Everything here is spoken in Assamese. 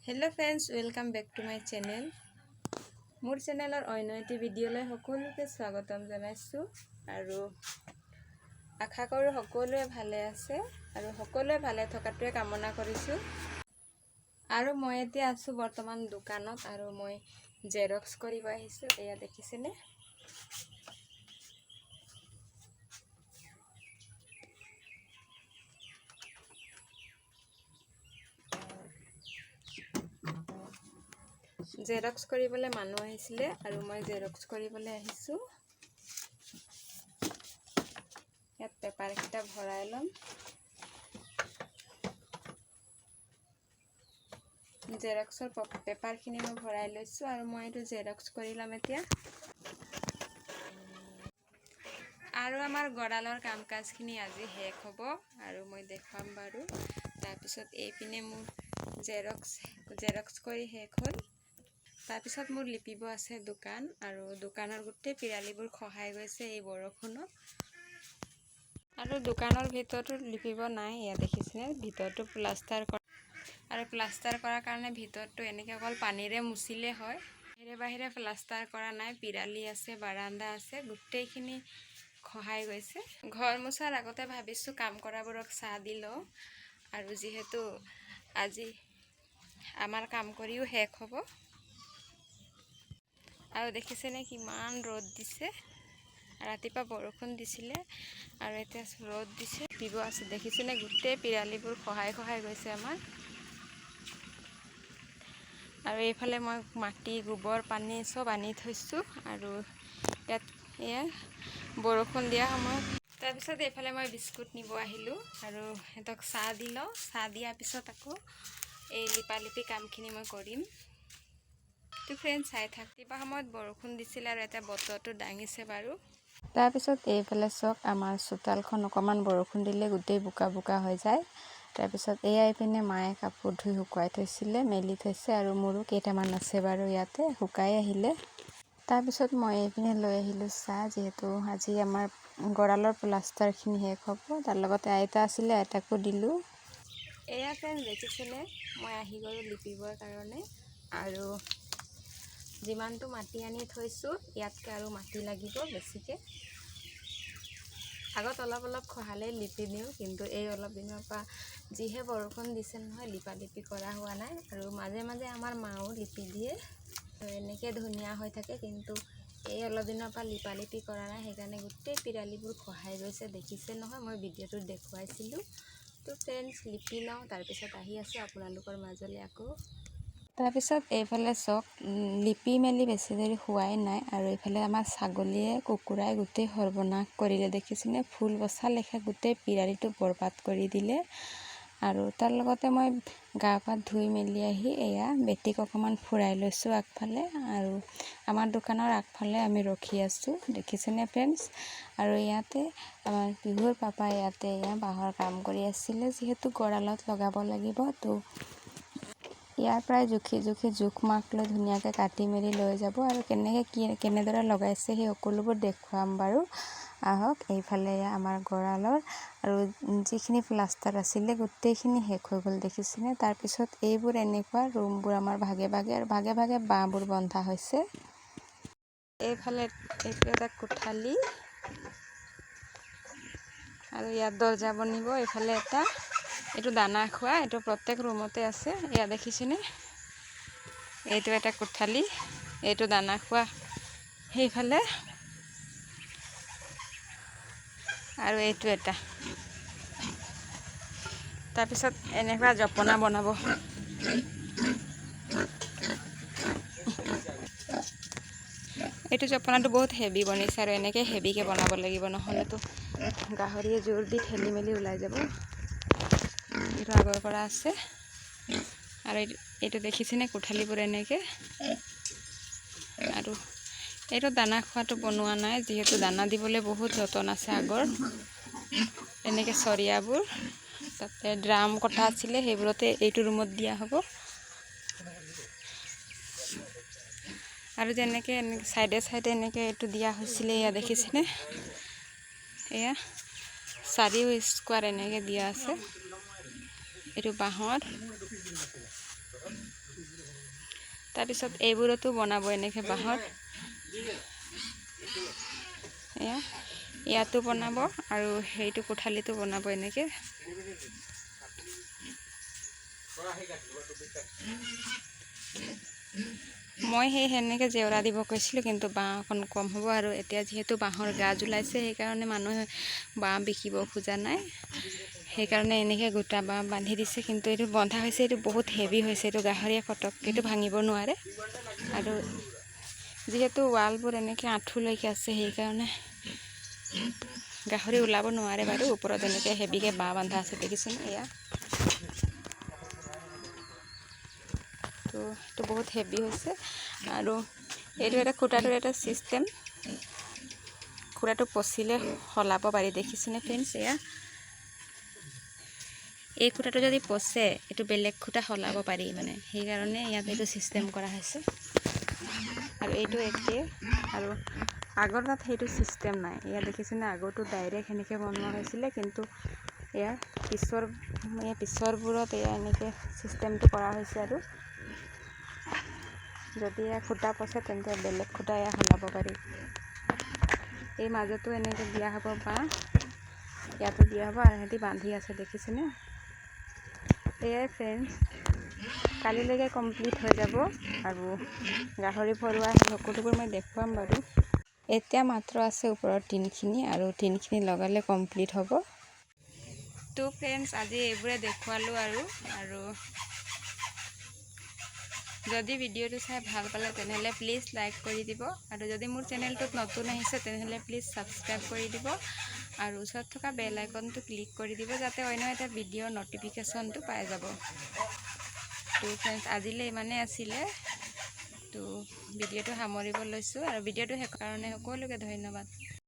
Hello friends, welcome back to my channel. मोर चैनलर अन्य एटी भिडिओলৈ সকলোকে স্বাগতম জনাইছো আৰু আশা কৰো সকলোৱে ভালে আছে আৰু সকলোৱে ভালে থকাটোৱে কামনা কৰিছো। আৰু মই এতিয়া আছো বৰ্তমান দোকানত আৰু মই জেৰক্স কৰিব আহিছো। এয়া দেখিছেনে? জেৰক্স কৰিবলৈ মানুহ আহিছিলে আৰু মই জেৰক্স কৰিবলৈ আহিছো। ইয়াত পেপাৰ কিটা ভৰাই লম। জেৰক্সৰ পেপাৰখিনি মই ভৰাই লৈছো আৰু মই এইটো জেৰক্স কৰি লম এতিয়া। আৰু আমাৰ গড়ালৰ কাম কাজখিনি আজি শেষ হ'ব আৰু মই দেখাম বাৰু। তাৰপিছত এইপিনে মোৰ জেৰক্স কৰি শেষ হ'ল। তাৰপিছত মোৰ লিপিব আছে দোকান আৰু দোকানৰ গোটেই পিৰালিবোৰ খহাই গৈছে এই বৰষুণত। আৰু দোকানৰ ভিতৰতো লিপিব নাই। এয়া দেখিছেনে? ভিতৰটো প্লাষ্টাৰ কৰাৰ কাৰণে ভিতৰটো এনেকৈ অকল পানীৰে মুচিলে হয়। বাহিৰে প্লাষ্টাৰ কৰা নাই। পিৰালি আছে, বাৰান্দা আছে, গোটেইখিনি খহাই গৈছে। ঘৰ মোচাৰ আগতে ভাবিছোঁ কাম কৰাবোৰক চাহ দি লওঁ আৰু যিহেতু আজি আমাৰ কাম কৰিও শেষ হ'ব। আৰু দেখিছেনে কিমান ৰ'দ দিছে? ৰাতিপুৱা বৰষুণ দিছিলে আৰু এতিয়া ৰ'দ দিছে। দিব আছে দেখিছেনে? গোটেই পিৰালিবোৰ খহাই গৈছে আমাৰ। আৰু এইফালে মই মাটি, গোবৰ, পানী চব আনি থৈছোঁ আৰু ইয়াত এয়া বৰষুণ দিয়া সময়ত। তাৰপিছত এইফালে মই বিস্কুট নিব আহিলোঁ আৰু সিহঁতক চাহ দি লওঁ। চাহ দিয়াৰ পিছত আকৌ এই লিপালিপি কামখিনি মই কৰিম। তো ফ্ৰেণ্ড চাই থাক। ৰাতিপুৱা সময়ত বৰষুণ দিছিলে আৰু এতিয়া বতৰটো দাঙিছে বাৰু। তাৰপিছত এইফালে চাওক, আমাৰ চোতালখন অকণমান বৰষুণ দিলে গোটেই বোকা বোকা হৈ যায়। তাৰপিছত এয়াই পিনে মায়ে কাপোৰ ধুই শুকুৱাই থৈছিলে, মেলি থৈছে আৰু মোৰো কেইটামান আছে বাৰু ইয়াতে শুকাই আহিলে। তাৰপিছত মই এইপিনে লৈ আহিলোঁ চাহ, যিহেতু আজি আমাৰ গড়ালৰ প্লাষ্টাৰখিনি শেষ হ'ব। তাৰ লগতে আইতা আছিলে, আইতাকো দিলোঁ। এয়া ফ্ৰেণ্ড দেখিছেনে? মই আহি গ'লোঁ লিপিবৰ কাৰণে আৰু যিমানটো মাটি আনি থৈছোঁ ইয়াতকৈ আৰু মাটি লাগিব বেছিকৈ। আগত অলপ খহালেই লিপি দিওঁ, কিন্তু এই অলপ দিনৰ পৰা যিহে বৰষুণ দিছে নহয়, লিপালিপি কৰা হোৱা নাই। আৰু মাজে মাজে আমাৰ মাও লিপি দিয়ে, এনেকৈ ধুনীয়া হৈ থাকে। কিন্তু এই অলপ দিনৰ পৰা লিপালিপি কৰা নাই, সেইকাৰণে গোটেই পিৰালিবোৰ খহাই গৈছে। দেখিছে নহয়, মই ভিডিঅ'টোত দেখুৱাইছিলোঁ। তো ফ্ৰেণ্ডছ লিপি লওঁ, তাৰপিছত আহি আছোঁ আপোনালোকৰ মাজলৈ আকৌ। তাৰপিছত এইফালে চাওক, লিপি মেলি বেছি দেৰি হোৱাই নাই আৰু এইফালে আমাৰ ছাগলীয়ে কুকুৰাই গোটেই সৰ্বনাশ কৰিলে। দেখিছেনে? ফুল বচা লেখা গোটেই পিৰালিটো বৰবাদ কৰি দিলে। আৰু তাৰ লগতে মই গা পা ধুই মেলি আহি এয়া বেটিক অকণমান ফুৰাই লৈছোঁ আগফালে আৰু আমাৰ দোকানৰ আগফালে আমি ৰখি আছোঁ। দেখিছেনে ফ্ৰেণ্ডছ? আৰু ইয়াতে আমাৰ বিহুৰ পাপা ইয়াতে এয়া বাঁহৰ কাম কৰি আছিলে, যিহেতু গড়ালত লগাব লাগিব। তো ইয়াৰ পৰাই জোখ মাখ লৈ ধুনীয়াকৈ কাটি মেলি লৈ যাব আৰু কেনেদৰে লগাইছে সেই সকলোবোৰ দেখুৱাম বাৰু। আহক। এইফালে আমাৰ গড়ালৰ আৰু যিখিনি প্লাষ্টাৰ আছিলে গোটেইখিনি শেষ হৈ গ'ল। দেখিছেনে? তাৰপিছত এইবোৰ এনেকুৱা ৰুমবোৰ আমাৰ ভাগে ভাগে বাঁহবোৰ বন্ধা হৈছে। এইফালে এইটো এটা কোঠালি আৰু ইয়াত দৰ্জা বনিব। এইফালে এটা, এইটো দানা খোৱা, এইটো প্ৰত্যেক ৰুমতে আছে। এয়া দেখিছেনে? এইটো এটা কোঠালি, এইটো দানা খোৱা সেইফালে, আৰু এইটো এটা। তাৰপিছত এনেকুৱা জপনা বনাব। এইটো জপনাটো বহুত হেভি বনিছে আৰু এনেকৈ হেভিকৈ বনাব লাগিব, নহ'লেতো গাহৰিয়ে জোৰ দি ঠেলি মেলি ওলাই যাব। এইটো আগৰ পৰা আছে আৰু এইটো দেখিছেনে? কোঠালিবোৰ এনেকৈ। আৰু এইটো দানা খোৱাটো বনোৱা নাই, যিহেতু দানা দিবলৈ বহুত যতন আছে আগৰ। এনেকৈ চৰিয়াবোৰ তাতে ড্ৰাম কটা আছিলে, সেইবোৰতে এইটো ৰুমত দিয়া হ'ব। আৰু যেনেকৈ চাইডে এনেকৈ এইটো দিয়া হৈছিলে, এয়া দেখিছেনে? এয়া 4 স্কোৱাৰ এনেকৈ দিয়া আছে। এইটো বাঁহৰ তাৰপিছত এইবোৰতো বনাব এনেকৈ বাঁহৰ, ইয়াতো বনাব আৰু সেইটো কোঠালিতো বনাব এনেকৈ। মই সেনেকৈ জেওৰা দিব কৈছিলোঁ, কিন্তু বাঁহ অকণ কম হ'ব, আৰু এতিয়া যিহেতু বাঁহৰ গাজ ওলাইছে সেইকাৰণে মানুহে বাঁহ বিকিব খোজা নাই, সেইকাৰণে এনেকৈ গোটা বাঁহ বান্ধি দিছে। কিন্তু এইটো বন্ধা হৈছে, এইটো বহুত হেভি হৈছে, এইটো গাহৰিয়ে ফটককৈতো ভাঙিব নোৱাৰে। আৰু যিহেতু ৱালবোৰ এনেকৈ আঁঠুলৈকে আছে সেইকাৰণে গাহৰি ওলাব নোৱাৰে বাৰু। ওপৰত এনেকৈ হেভিকৈ বাঁহ বান্ধা আছে দেখিছেনে, এয়া তো এইটো বহুত হেভি হৈছে। আৰু এইটো এটা খুঁটাটোৰ এটা ছিষ্টেম, খুঁটাটো পচিলে সলাব পাৰি, দেখিছেনে ফ্ৰেণ্ডছ। এয়া এই খুঁটাটো যদি পচে এইটো বেলেগ খুঁটা সলাব পাৰি, মানে সেইকাৰণে ইয়াত এইটো ছিষ্টেম কৰা হৈছে। আৰু এইটো একে, আৰু আগৰ তাত সেইটো ছিষ্টেম নাই। ইয়াত দেখিছেনে, আগৰটো ডাইৰেক্ট সেনেকৈ বনোৱা হৈছিলে, কিন্তু ইয়াৰ পিছৰবোৰত এয়া এনেকৈ ছিষ্টেমটো কৰা হৈছে। আৰু যদি এয়া খুঁটা পচে তেন্তে বেলেগ খুঁটা এয়া সলাব পাৰি। এই মাজতো এনেকৈ দিয়া হ'ব বাঁহ, ইয়াতো দিয়া হ'ব, আৰু সিহঁতি বান্ধি আছে দেখিছেনে। এয়াই ফ্ৰেণ্ডছ, কালিলৈকে কমপ্লিট হৈ যাব, আৰু গাহৰি ভৰোৱা সকলোবোৰ মই দেখুৱাম বাৰু। এতিয়া মাত্ৰ আছে ওপৰত টিনখিনি, আৰু টিনখিনি লগালে কমপ্লিট হ'ব। তো ফ্ৰেণ্ডছ, আজি এইবোৰে দেখুৱালোঁ। আৰু যদি ভিডিঅ'টো চাই ভাল পালে তেনেহ'লে প্লিজ লাইক কৰি দিব, আৰু যদি মোৰ চেনেলটোত নতুন আহিছে তেনেহ'লে প্লিজ ছাবস্ক্ৰাইব কৰি দিব, আৰু ওচৰত থকা বেল আইকনটো ক্লিক কৰি দিব, যাতে অন্য এটা ভিডিঅ'ৰ ন'টিফিকেশ্যনটো পাই যাব। তো ফ্ৰেণ্ডছ, আজিলৈ ইমানেই আছিলে। তো ভিডিঅ'টো সামৰিব লৈছোঁ, আৰু ভিডিঅ'টো শেষৰ কাৰণে সকলোকে ধন্যবাদ।